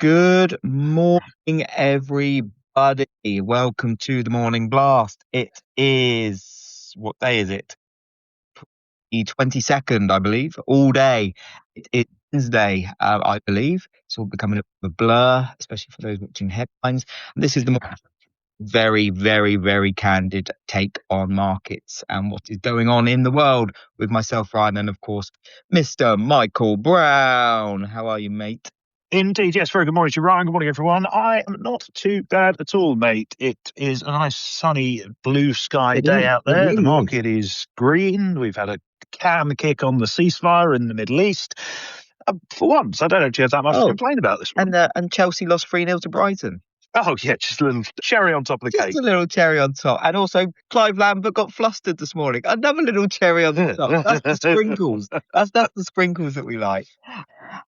Good morning, everybody. Welcome to the Morning Blast. It is, what day is it? The 22nd, I believe, all day. It's Wednesday, I believe. It's all becoming a blur, especially for those watching headlines. And this is the very, very, very candid take on markets and what is going on in the world with myself, Ryan, and of course, Mr. Michael Brown. How are you, mate? Indeed, yes. Very good morning to you, Ryan. Good morning, everyone. I am not too bad at all, mate. It is a nice sunny blue sky day out there. The market is green. We've had a kick on the ceasefire in the Middle East. For once, I don't actually have that much to complain about this one. And Chelsea lost 3-0 to Brighton. Oh, yeah, just a little cherry on top of the cake. Just a little cherry on top. And also, Clive Lambert got flustered this morning. Another little cherry on the top. That's the sprinkles. That's the sprinkles that we like.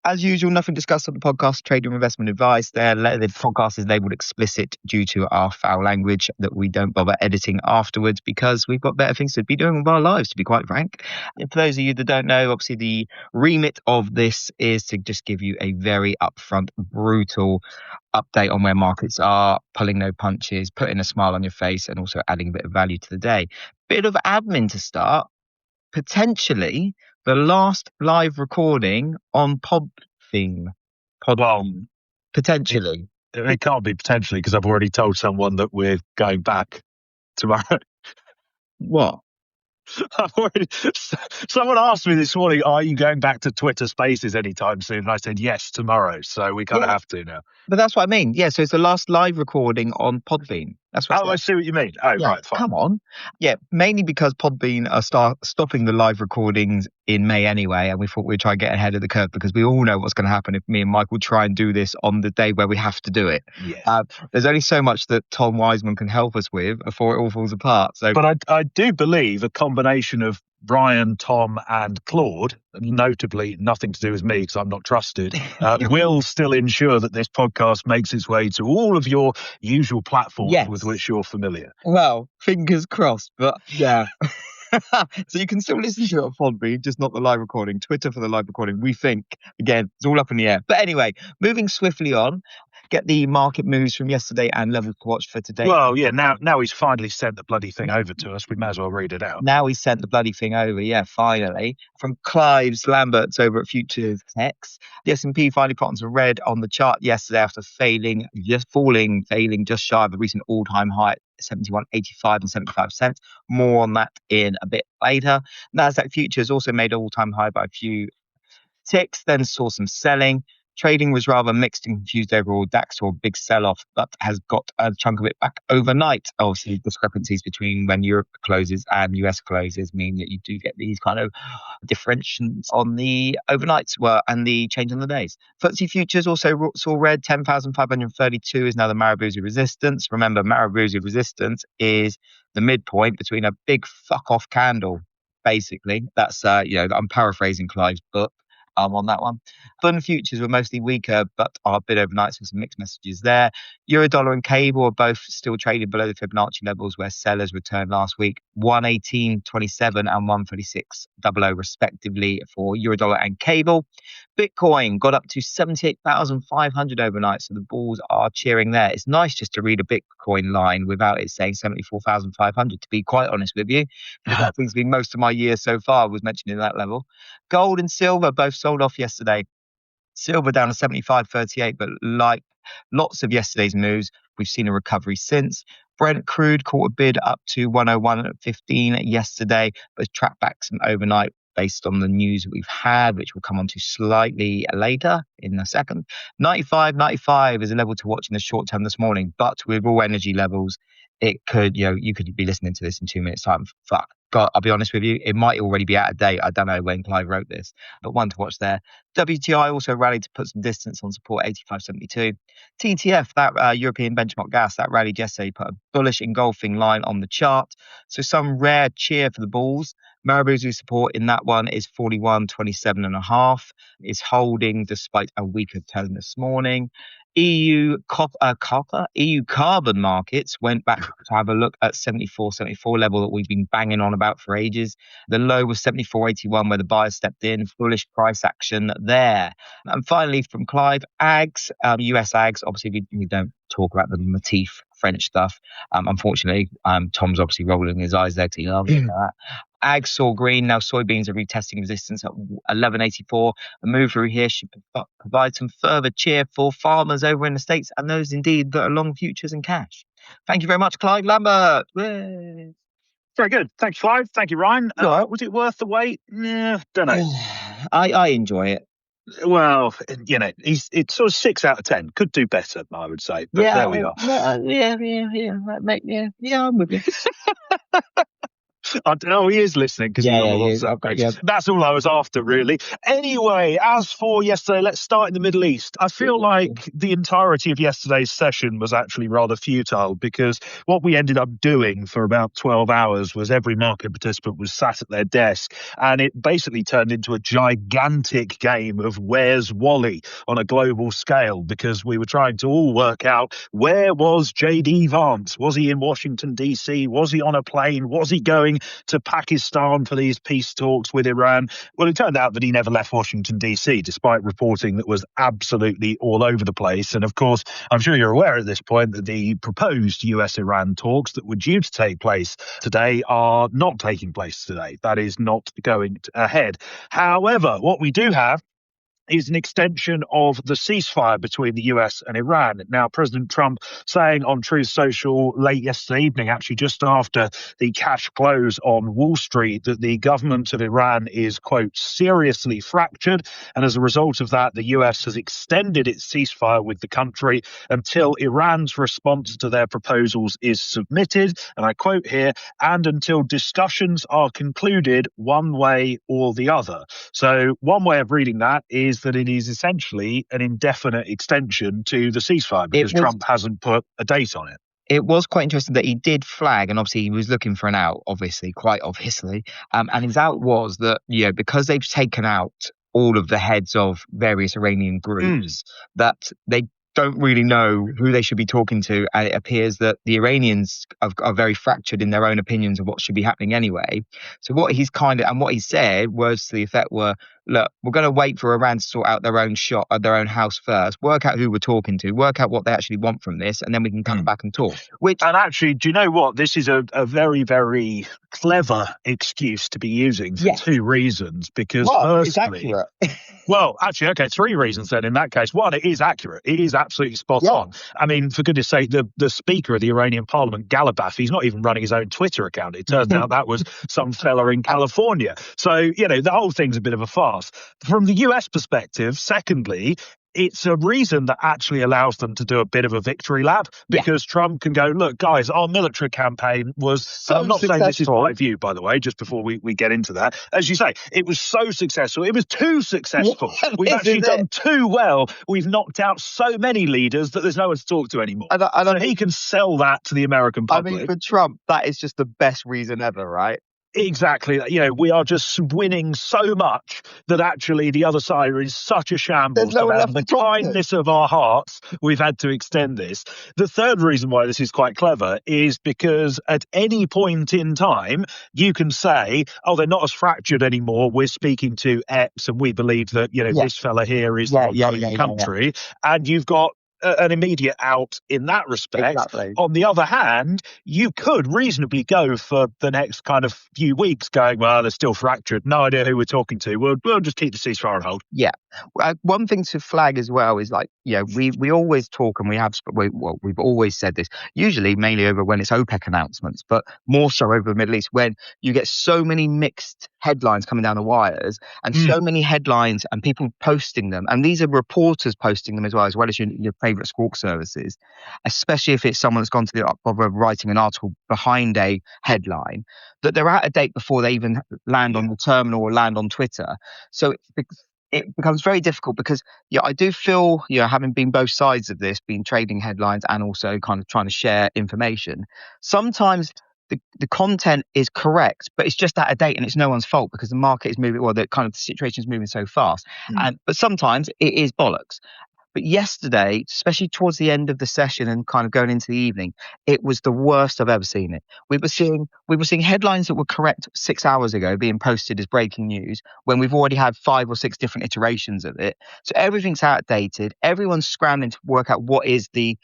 As usual, nothing discussed on the podcast, trading investment advice. The podcast is labelled explicit due to our foul language that we don't bother editing afterwards because we've got better things to be doing with our lives, to be quite frank. And for those of you that don't know, obviously the remit of this is to just give you a very upfront, brutal update on where markets are, pulling no punches, putting a smile on your face, and also adding a bit of value to the day. Bit of admin to start. Potentially the last live recording on Podbean. Potentially. It can't be potentially because I've already told someone that we're going back tomorrow. What? Someone asked me this morning, are you going back to Twitter Spaces anytime soon? And I said, yes, tomorrow. So we kind of have to now. But that's what I mean. Yeah, so it's the last live recording on Podbean. That's what I see what you mean. Oh, yeah, right, fine. Come on. Yeah, mainly because Podbean are stopping the live recordings in May anyway, and we thought we'd try and get ahead of the curve because we all know what's going to happen if me and Michael try and do this on the day where we have to do it. Yeah. There's only so much that Tom Wiseman can help us with before it all falls apart. So, but I do believe a combination of Brian, Tom, and Claude, notably nothing to do with me because I'm not trusted, will still ensure that this podcast makes its way to all of your usual platforms with which you're familiar. Well, fingers crossed, but yeah. So you can still listen to it on Podbean, just not the live recording. Twitter for the live recording, we think. Again, it's all up in the air. But anyway, moving swiftly on, get the market moves from yesterday and levels to watch for today. Well, yeah, now he's finally sent the bloody thing over to us. We may as well read it out. Now he's sent the bloody thing over, yeah, finally. From Clive's Lambert's over at Futures X. The S&P finally put on some red on the chart yesterday after failing just shy of the recent all-time high at 71.85 and 75 cents. More on that in a bit later. Nasdaq futures also made an all-time high by a few ticks, then saw some selling. Trading was rather mixed and confused overall. DAX saw a big sell-off, but has got a chunk of it back overnight. Obviously, discrepancies between when Europe closes and US closes mean that you do get these kind of differentiations on the overnights and the change on the days. FTSE futures also saw red. 10,532 is now the Marabouzi resistance. Remember, Marabouzi resistance is the midpoint between a big fuck-off candle, basically. That's, I'm paraphrasing Clive's book. On that one. Bond futures were mostly weaker, but are a bit overnight, so some mixed messages there. Eurodollar and cable are both still trading below the Fibonacci levels where sellers returned last week. 118.27 and 136.00 respectively for Eurodollar and cable. Bitcoin got up to 78,500 overnight, so the bulls are cheering there. It's nice just to read a Bitcoin line without it saying 74,500, to be quite honest with you. That seems to be most of my year so far was mentioning that level. Gold and silver both sold off yesterday. Silver down to 75.38, but like lots of yesterday's moves, we've seen a recovery since. Brent crude caught a bid up to 101.15 yesterday, but tracked back some overnight based on the news that we've had, which we'll come on to slightly later in a second. 95.95 is a level to watch in the short term this morning, but with all energy levels, it could, you could be listening to this in 2 minutes time. Fuck. God, I'll be honest with you, it might already be out of date. I don't know when Clive wrote this, but one to watch there. WTI also rallied to put some distance on support, 85.72. TTF, that European benchmark gas, that rallied yesterday, put a bullish engulfing line on the chart. So some rare cheer for the bulls. Marabou's support in that one is 41.27.5. It's holding despite a weaker tone this morning. EU carbon markets went back to have a look at 74 level that we've been banging on about for ages. The low was 74.81 where the buyer stepped in. Bullish price action there. And finally, from Clive, Ags, US Ags. Obviously, we don't talk about the Matif French stuff. Unfortunately, Tom's obviously rolling his eyes there because he loves that. Ag saw green. Now soybeans are retesting resistance at 11.84. A move through here should provide some further cheer for farmers over in the States and those indeed that are long futures and cash. Thank you very much, Clive Lambert. Yay. Very good. Thank you, Clive. Thank you, Ryan. Was it worth the wait? Yeah, don't know. I enjoy it. Well, it's sort of 6 out of 10. Could do better, I would say. But there we are. Yeah, I'm with you. I don't know, he is listening because he's on the WhatsApp page. Yeah. That's all I was after, really. Anyway, as for yesterday, let's start in the Middle East. I feel like the entirety of yesterday's session was actually rather futile because what we ended up doing for about 12 hours was every market participant was sat at their desk, and it basically turned into a gigantic game of Where's Wally on a global scale because we were trying to all work out where was J.D. Vance? Was he in Washington, D.C.? Was he on a plane? Was he going to Pakistan for these peace talks with Iran? Well, it turned out that he never left Washington, D.C., despite reporting that was absolutely all over the place. And of course, I'm sure you're aware at this point that the proposed US-Iran talks that were due to take place today are not taking place today. That is not going ahead. However, what we do have is an extension of the ceasefire between the US and Iran. Now, President Trump saying on Truth Social late yesterday evening, actually just after the cash close on Wall Street, that the government of Iran is, quote, seriously fractured. And as a result of that, the US has extended its ceasefire with the country until Iran's response to their proposals is submitted. And I quote here, and until discussions are concluded one way or the other. So one way of reading that is that it is essentially an indefinite extension to the ceasefire because Trump hasn't put a date on it. It was quite interesting that he did flag, and obviously he was looking for an out, quite obviously. And his out was that, because they've taken out all of the heads of various Iranian groups, that they don't really know who they should be talking to. And it appears that the Iranians are very fractured in their own opinions of what should be happening anyway. So what he said was to the effect were, look, we're going to wait for Iran to sort out their own house first, work out who we're talking to, work out what they actually want from this, and then we can come back and talk. And actually, do you know what? This is a very, very clever excuse to be using for two reasons. Because firstly, well, actually, okay, 3 reasons then in that case. One, it is accurate. It is absolutely spot on. I mean, for goodness sake, the Speaker of the Iranian Parliament, Galabaf, he's not even running his own Twitter account. It turns out that was some fella in California. So, the whole thing's a bit of a farce. From the US perspective, secondly, it's a reason that actually allows them to do a bit of a victory lap because Trump can go, look, guys, our military campaign was, so I'm not saying this is my view, by the way, just before we get into that. As you say, it was so successful. It was too successful. We've actually done too well. We've knocked out so many leaders that there's no one to talk to anymore. And he can sell that to the American public. I mean, for Trump, that is just the best reason ever, right? Exactly. We are just winning so much that actually the other side is such a shambles. No out of the kindness of our hearts, we've had to extend this. The third reason why this is quite clever is because at any point in time, you can say, oh, they're not as fractured anymore. We're speaking to X and we believe that, this fella here is the country. And you've got an immediate out in that respect. Exactly. On the other hand, you could reasonably go for the next kind of few weeks going, well, they're still fractured. No idea who we're talking to. We'll just keep the ceasefire on hold. Yeah. One thing to flag as well is we always talk and we've always said this, usually mainly over when it's OPEC announcements, but more so over the Middle East when you get so many mixed headlines coming down the wires and so many headlines and people posting them. And these are reporters posting them as well as your favorite squawk services, especially if it's someone that's gone to the bother of writing an article behind a headline, that they're out of date before they even land on the terminal or land on Twitter. So it becomes very difficult because I do feel, having been both sides of this, being trading headlines and also kind of trying to share information, sometimes the content is correct, but it's just out of date and it's no one's fault because the market is moving, well, the kind of the situation is moving so fast. But sometimes it is bollocks. But yesterday, especially towards the end of the session and kind of going into the evening, it was the worst I've ever seen it. We were seeing headlines that were correct 6 hours ago being posted as breaking news when we've already had 5 or 6 different iterations of it. So everything's outdated. Everyone's scrambling to work out what is the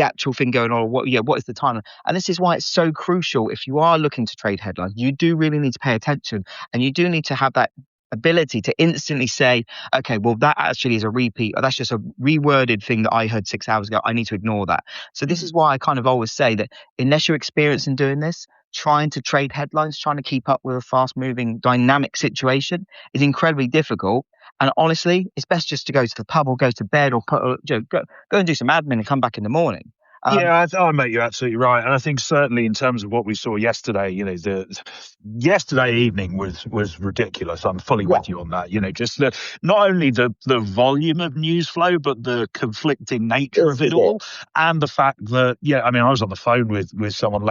actual thing going on, or what is the time. And this is why it's so crucial. If you are looking to trade headlines, you do really need to pay attention, and you do need to have that ability to instantly say, okay, well, that actually is a repeat, or that's just a reworded thing that I heard 6 hours ago. I need to ignore that. So this is why I kind of always say that unless you're experienced in doing this, trying to trade headlines, trying to keep up with a fast moving dynamic situation is incredibly difficult. And honestly, it's best just to go to the pub or go to bed, or go and do some admin and come back in the morning. Mate, you're absolutely right, and I think certainly in terms of what we saw yesterday, the yesterday evening was ridiculous. I'm fully with you on that. Just not only the volume of news flow, but the conflicting nature of it all, and the fact that I was on the phone with someone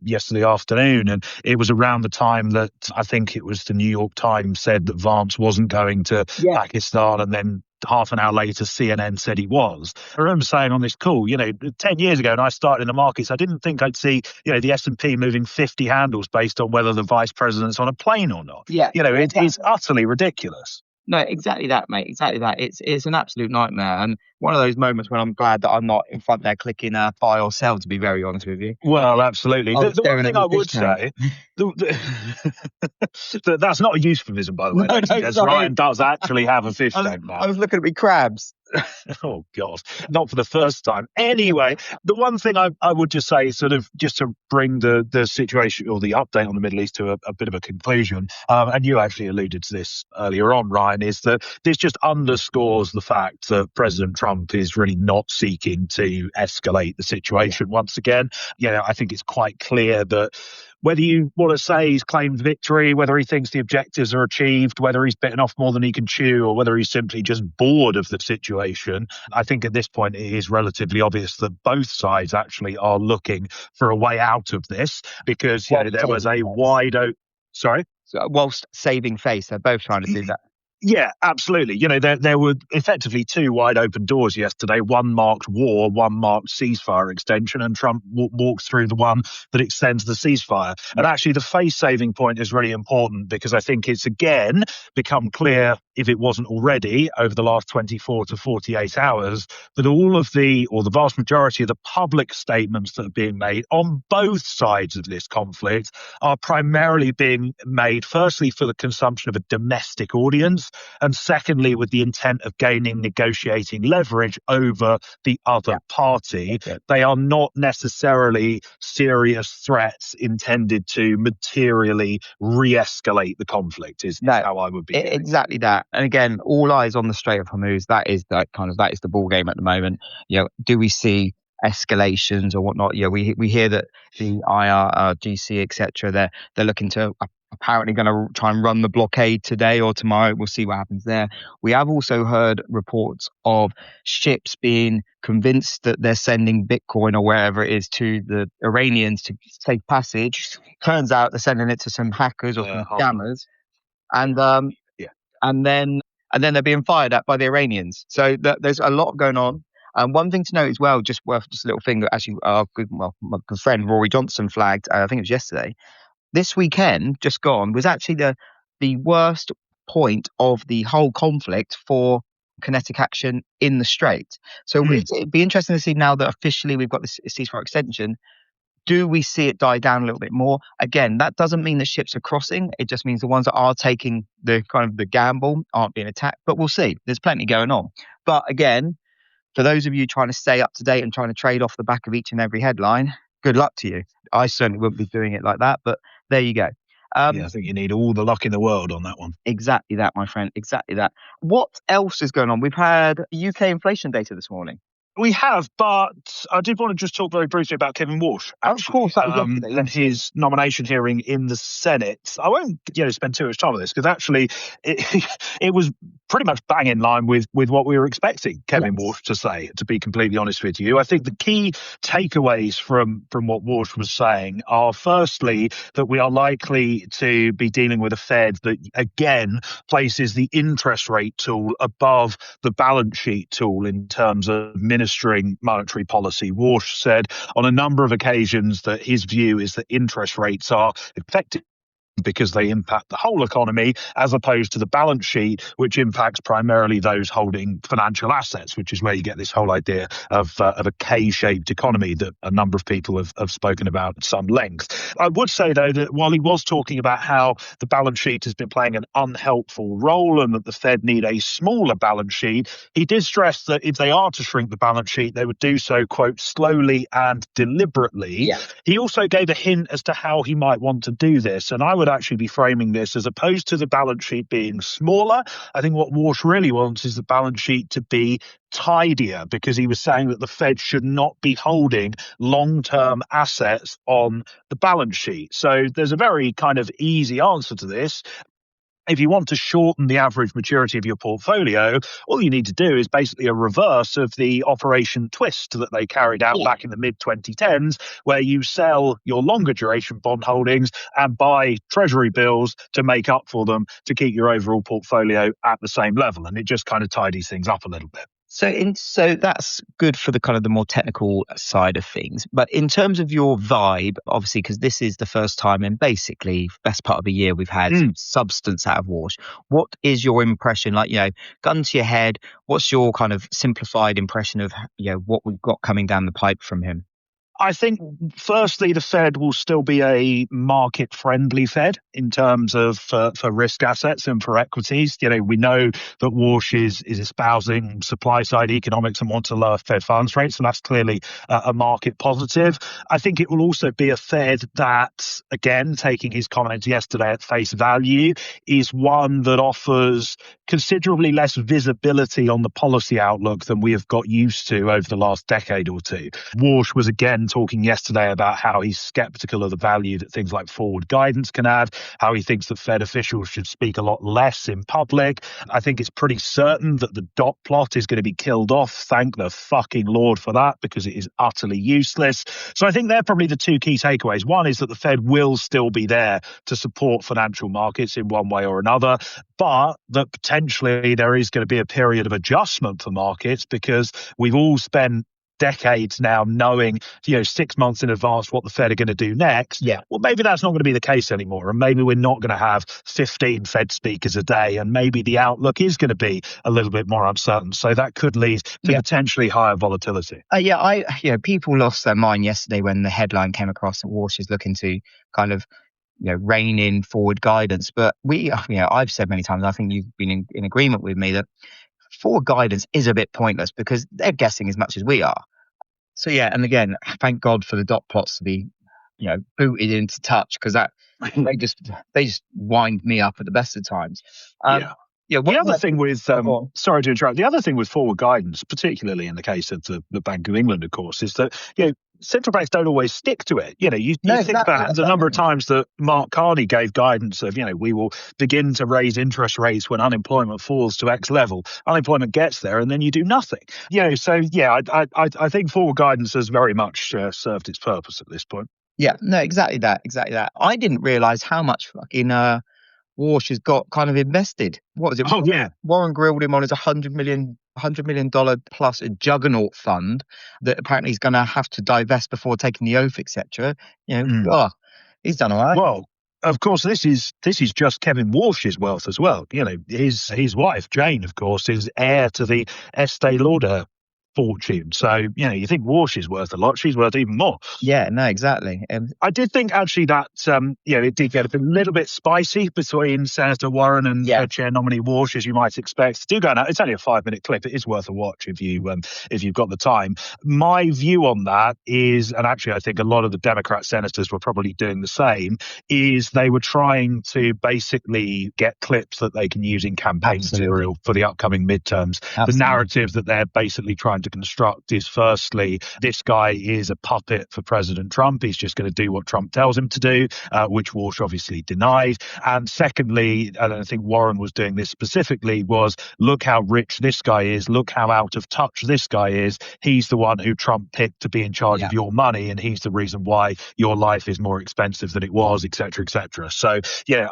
yesterday afternoon, and it was around the time that I think it was the New York Times said that Vance wasn't going to Pakistan, and then half an hour later, CNN said he was. I remember saying on this call, 10 years ago, when I started in the markets, I didn't think I'd see, the S&P moving 50 handles based on whether the vice president's on a plane or not. It's utterly ridiculous. No, exactly that, mate. Exactly that. It's an absolute nightmare, and one of those moments when I'm glad that I'm not in front there clicking buy or sell. To be very honest with you. Well, absolutely. The one thing I would say, that's not a euphemism, by the way. No, Ryan does actually have a fish tank now. I was looking at me crabs. Oh God, not for the first time. Anyway, the one thing I would just say, sort of just to bring the situation or the update on the Middle East to a bit of a conclusion, and you actually alluded to this earlier on, Ryan, is that this just underscores the fact that President Trump is really not seeking to escalate the situation once again. I think it's quite clear that whether you want to say he's claimed victory, whether he thinks the objectives are achieved, whether he's bitten off more than he can chew, or whether he's simply just bored of the situation, I think at this point it is relatively obvious that both sides actually are looking for a way out of this, because there was a wide open... Sorry? Whilst saving face, they're both trying to do that. Yeah, absolutely. There were effectively 2 wide open doors yesterday. One marked war, one marked ceasefire extension, and Trump walks through the one that extends the ceasefire. And actually, the face-saving point is really important, because I think it's again become clear, if it wasn't already, over the last 24 to 48 hours, that all of the vast majority of the public statements that are being made on both sides of this conflict are primarily being made, firstly, for the consumption of a domestic audience, and secondly, with the intent of gaining negotiating leverage over the other party. Okay. They are not necessarily serious threats intended to materially re-escalate the conflict, is how I would be. Exactly that. And again, all eyes on the Strait of Hormuz. That is the ball game at the moment. Do we see escalations or whatnot? We hear that the IRGC, etc., they're looking to apparently going to try and run the blockade today or tomorrow. We'll see what happens there. We have also heard reports of ships being convinced that they're sending Bitcoin or wherever it is to the Iranians to take passage. Turns out they're sending it to some hackers or some scammers, and then they're being fired at by the Iranians. So there's a lot going on. One thing to note as well, just a little thing that actually my good friend Rory Johnson flagged, I think it was yesterday. This weekend, just gone, was actually the worst point of the whole conflict for kinetic action in the Strait. So it'd be interesting to see now that officially we've got this ceasefire extension. Do we see it die down a little bit more? Again, that doesn't mean the ships are crossing. It just means the ones that are taking the kind of the gamble aren't being attacked. But we'll see. There's plenty going on. But again, for those of you trying to stay up to date and trying to trade off the back of each and every headline, good luck to you. I certainly wouldn't be doing it like that, but there you go. I think you need all the luck in the world on that one. Exactly that, my friend. Exactly that. What else is going on? We've had UK inflation data this morning. We have, but I did want to just talk very briefly about Kevin Walsh, actually, Of course, that was yesterday. and his nomination hearing in the Senate. I won't, spend too much time on this because actually it, it was pretty much bang in line with what we were expecting Kevin Walsh to say. To be completely honest with you, I think the key takeaways from what Walsh was saying are, firstly, that we are likely to be dealing with a Fed that again places the interest rate tool above the balance sheet tool in terms of administering monetary policy. Walsh said on a number of occasions that his view is that interest rates are effective because they impact the whole economy as opposed to the balance sheet, which impacts primarily those holding financial assets, which is where you get this whole idea of a K-shaped economy that a number of people have spoken about at some length. I would say, though, that while he was talking about how the balance sheet has been playing an unhelpful role and that the Fed need a smaller balance sheet, he did stress that if they are to shrink the balance sheet, they would do so, quote, slowly and deliberately. Yeah. He also gave a hint as to how he might want to do this, and I would actually be framing this as opposed to the balance sheet being smaller. I think what Walsh really wants is the balance sheet to be tidier, because he was saying that the Fed should not be holding long-term assets on the balance sheet. So there's a very kind of easy answer to this. If you want to shorten the average maturity of your portfolio, all you need to do is basically a reverse of the Operation Twist that they carried out back in the mid-2010s, where you sell your longer duration bond holdings and buy treasury bills to make up for them to keep your overall portfolio at the same level. And it just kind of tidies things up a little bit. So that's good for the kind of the more technical side of things. But in terms of your vibe, obviously, because this is the first time in basically best part of a year we've had substance out of Walsh. What is your impression? Like, gun to your head, what's your kind of simplified impression of, what we've got coming down the pipe from him? I think, firstly, the Fed will still be a market-friendly Fed in terms of for risk assets and for equities. We know that Walsh is espousing supply-side economics and wants to lower Fed funds rates, so that's clearly a market positive. I think it will also be a Fed that, again, taking his comments yesterday at face value, is one that offers considerably less visibility on the policy outlook than we have got used to over the last decade or two. Walsh was again talking yesterday about how he's skeptical of the value that things like forward guidance can add, how he thinks that Fed officials should speak a lot less in public. I think it's pretty certain that the dot plot is going to be killed off. Thank the fucking Lord for that, because it is utterly useless. So I think they're probably the two key takeaways. One is that the Fed will still be there to support financial markets in one way or another, but that potentially there is going to be a period of adjustment for markets, because we've all spent decades now knowing 6 months in advance what the Fed are going to do next. Well, maybe that's not going to be the case anymore, and maybe we're not going to have 15 Fed speakers a day, and maybe the outlook is going to be a little bit more uncertain, so that could lead to potentially higher volatility. People lost their mind yesterday when the headline came across that Walsh is looking to kind of rein in forward guidance, but I've said many times, I think you've been in agreement with me, that forward guidance is a bit pointless because they're guessing as much as we are. So and again, thank God for the dot plots to be, booted into touch, because that they just wind me up at the best of times. The other thing with sorry to interrupt. The other thing with forward guidance, particularly in the case of the Bank of England, of course, is that central banks don't always stick to it. You think about the number of times that Mark Carney gave guidance of, we will begin to raise interest rates when unemployment falls to X level. Unemployment gets there, and then you do nothing. I think forward guidance has very much served its purpose at this point. Yeah, no, exactly that. I didn't realize how much fucking Walsh has got kind of invested. What was it? Oh, yeah. Warren grilled him on his $100 million plus a juggernaut fund that apparently he's going to have to divest before taking the oath, etc. He's done all right. Well, of course, this is just Kevin Walsh's wealth as well. His wife Jane, of course, is heir to the Estee Lauder fortune. So, you think Walsh is worth a lot. She's worth even more. Yeah, no, exactly. I did think actually that, it did get a little bit spicy between Senator Warren and Chair nominee Walsh, as you might expect. Do go now. It's only a 5-minute clip. It is worth a watch if you've got the time. My view on that is, and actually I think a lot of the Democrat senators were probably doing the same, is they were trying to basically get clips that they can use in campaign material for the upcoming midterms. The narrative that they're basically trying to to construct is, firstly, this guy is a puppet for President Trump. He's just going to do what Trump tells him to do, which Walsh obviously denied. And secondly, and I think Warren was doing this specifically, was look how rich this guy is. Look how out of touch this guy is. He's the one who Trump picked to be in charge of your money, and he's the reason why your life is more expensive than it was, etc., etc. So, yeah,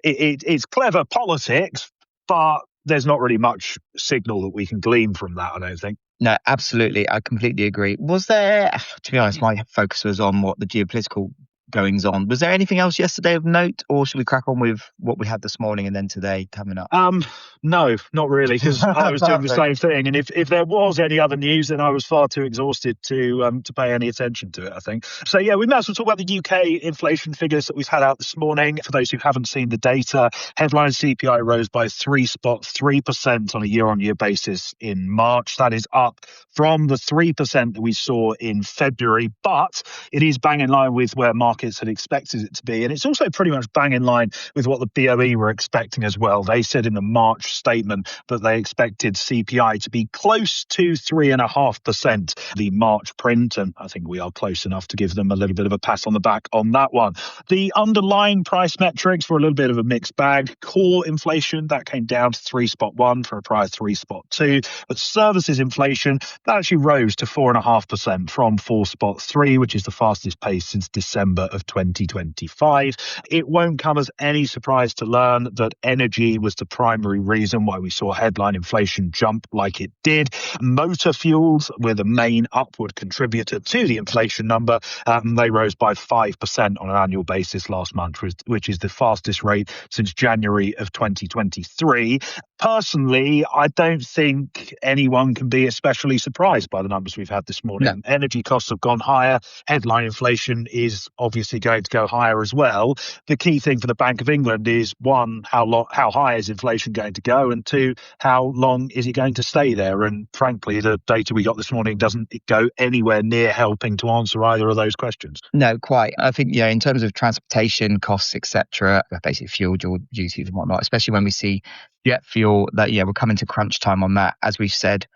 it's clever politics, but there's not really much signal that we can glean from that, I don't think. No, absolutely. I completely agree. Was there, to be honest, my focus was on what the geopolitical goings on. Was there anything else yesterday of note, or should we crack on with what we had this morning and then today coming up? No, not really, because I was doing the same thing. And if there was any other news, then I was far too exhausted to pay any attention to it, I think. So, yeah, we might as well talk about the UK inflation figures that we've had out this morning. For those who haven't seen the data, headline CPI rose by 3% on a year-on-year basis in March. That is up from the 3% that we saw in February, but it is bang in line with where markets had expected it to be. And it's also pretty much bang in line with what the BOE were expecting as well. They said in the March statement that they expected CPI to be close to 3.5%, the March print, and I think we are close enough to give them a little bit of a pat on the back on that one. The underlying price metrics were a little bit of a mixed bag. Core inflation, that came down to 3.1 from a prior 3.2, but services inflation, that actually rose to 4.5% from 4.3, which is the fastest pace since December of 2025. It won't come as any surprise to learn that energy was the primary reason why we saw headline inflation jump like it did. Motor fuels were the main upward contributor to the inflation number. They rose by 5% on an annual basis last month, which is the fastest rate since January of 2023. Personally, I don't think anyone can be especially surprised by the numbers we've had this morning. No. Energy costs have gone higher. Headline inflation is obviously going to go higher as well. The key thing for the Bank of England is, one, how high is inflation going to go, and two, how long is it going to stay there? And frankly, the data we got this morning doesn't go anywhere near helping to answer either of those questions. No, quite. I think, in terms of transportation costs, etc., basically fuel duties and whatnot, especially when we see jet fuel, that we're coming to crunch time on that. As we've said,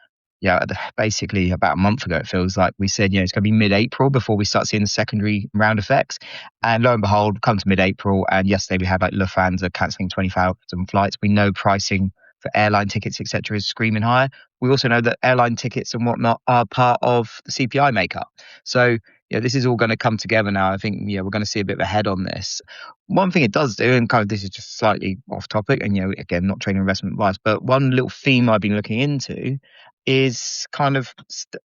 basically about a month ago, it feels like we said, it's going to be mid-April before we start seeing the secondary round effects. And lo and behold, come to mid-April, and yesterday we had like Lufthansa cancelling 20,000 flights. We know pricing for airline tickets, etc., is screaming higher. We also know that airline tickets and whatnot are part of the CPI makeup. So, this is all going to come together now. I think, we're going to see a bit of a head on this. One thing it does do, and kind of this is just slightly off topic, and, again, not trading investment advice, but one little theme I've been looking into is kind of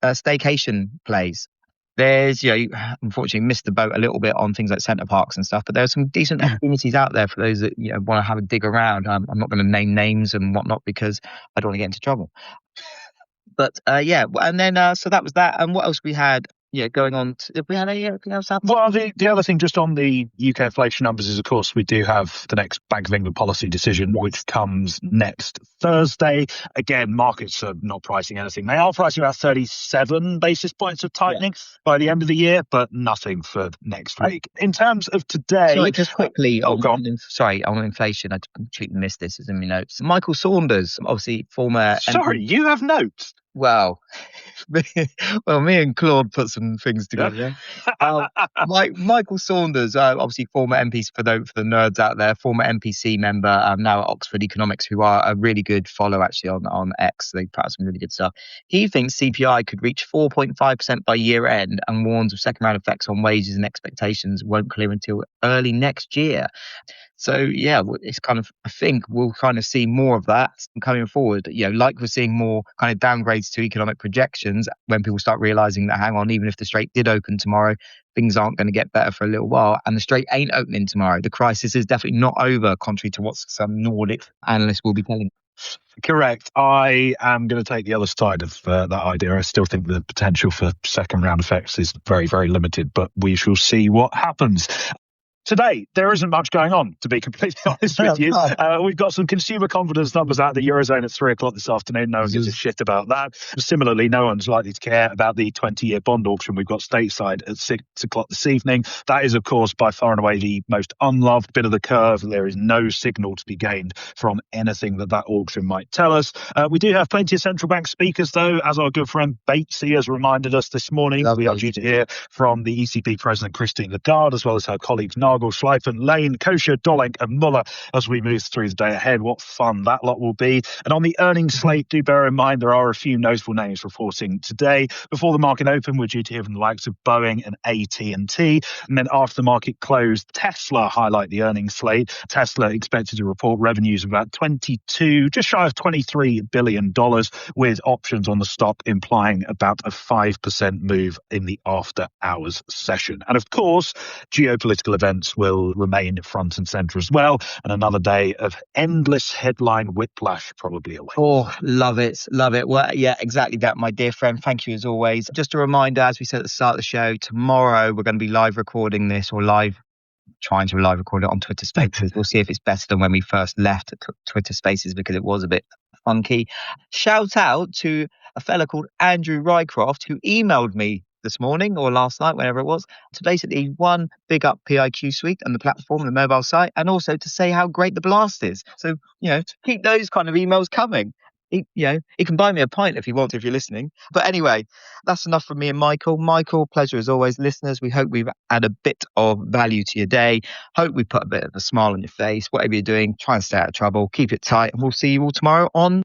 staycation plays. There's, unfortunately missed the boat a little bit on things like centre parks and stuff, but there's some decent opportunities out there for those that, want to have a dig around. I'm not going to name names and whatnot because I don't want to get into trouble. But, and then, so that was that. And what else we had? Going on. Did we have anything else happen? Well, the other thing just on the UK inflation numbers is, of course, we do have the next Bank of England policy decision, which comes next Thursday. Again, markets are not pricing anything. They are pricing about 37 basis points of tightening by the end of the year, but nothing for next week. In terms of today... Sorry, just quickly on inflation, I completely missed this as in my notes. Michael Saunders, obviously former... Sorry, you have notes? Well, me and Claude put some things together. Michael Saunders, obviously former MP, for the nerds out there, former MPC member, now at Oxford Economics, who are a really good follow actually on X. They put out some really good stuff. He thinks CPI could reach 4.5% by year end, and warns of second round effects on wages and expectations won't clear until early next year. So, it's kind of, I think we'll kind of see more of that coming forward. Like we're seeing more kind of downgrades to economic projections when people start realizing that, hang on, even if the Strait did open tomorrow, things aren't going to get better for a little while. And the Strait ain't opening tomorrow. The crisis is definitely not over, contrary to what some Nordic analysts will be telling. Correct. I am going to take the other side of that idea. I still think the potential for second round effects is very, very limited, but we shall see what happens. Today, there isn't much going on, to be completely honest with you. We've got some consumer confidence numbers out the Eurozone at 3 o'clock this afternoon. No one gives a shit about that. Similarly, no one's likely to care about the 20-year bond auction we've got stateside at 6 o'clock this evening. That is, of course, by far and away the most unloved bit of the curve. There is no signal to be gained from anything that auction might tell us. We do have plenty of central bank speakers, though, as our good friend Batesy has reminded us this morning. We are due to hear from the ECB President Christine Lagarde, as well as her colleagues Nagel, Schleifen, Lane, Kosher, Dolenk and Muller as we move through the day ahead. What fun that lot will be. And on the earnings slate, do bear in mind there are a few notable names reporting today. Before the market opened, we're due to hear from the likes of Boeing and AT&T. And then after the market closed, Tesla highlight the earnings slate. Tesla expected to report revenues of about just shy of $23 billion, with options on the stock implying about a 5% move in the after hours session. And of course, geopolitical events will remain front and center as well. And another day of endless headline whiplash probably away. Oh, love it. Love it. Well, yeah, exactly that, my dear friend. Thank you as always. Just a reminder, as we said at the start of the show, tomorrow we're going to be live recording this, or trying to live record it on Twitter Spaces. We'll see if it's better than when we first left Twitter Spaces, because it was a bit funky. Shout out to a fella called Andrew Rycroft, who emailed me this morning or last night, whenever it was, to basically, one, big up PIQ Suite and the platform, the mobile site, and also to say how great the blast is. So, keep those kind of emails coming. He can buy me a pint if he wants, if you're listening. But anyway, that's enough from me and Michael. Michael, pleasure as always. Listeners, we hope we've added a bit of value to your day. Hope we put a bit of a smile on your face. Whatever you're doing, try and stay out of trouble. Keep it tight. And we'll see you all tomorrow on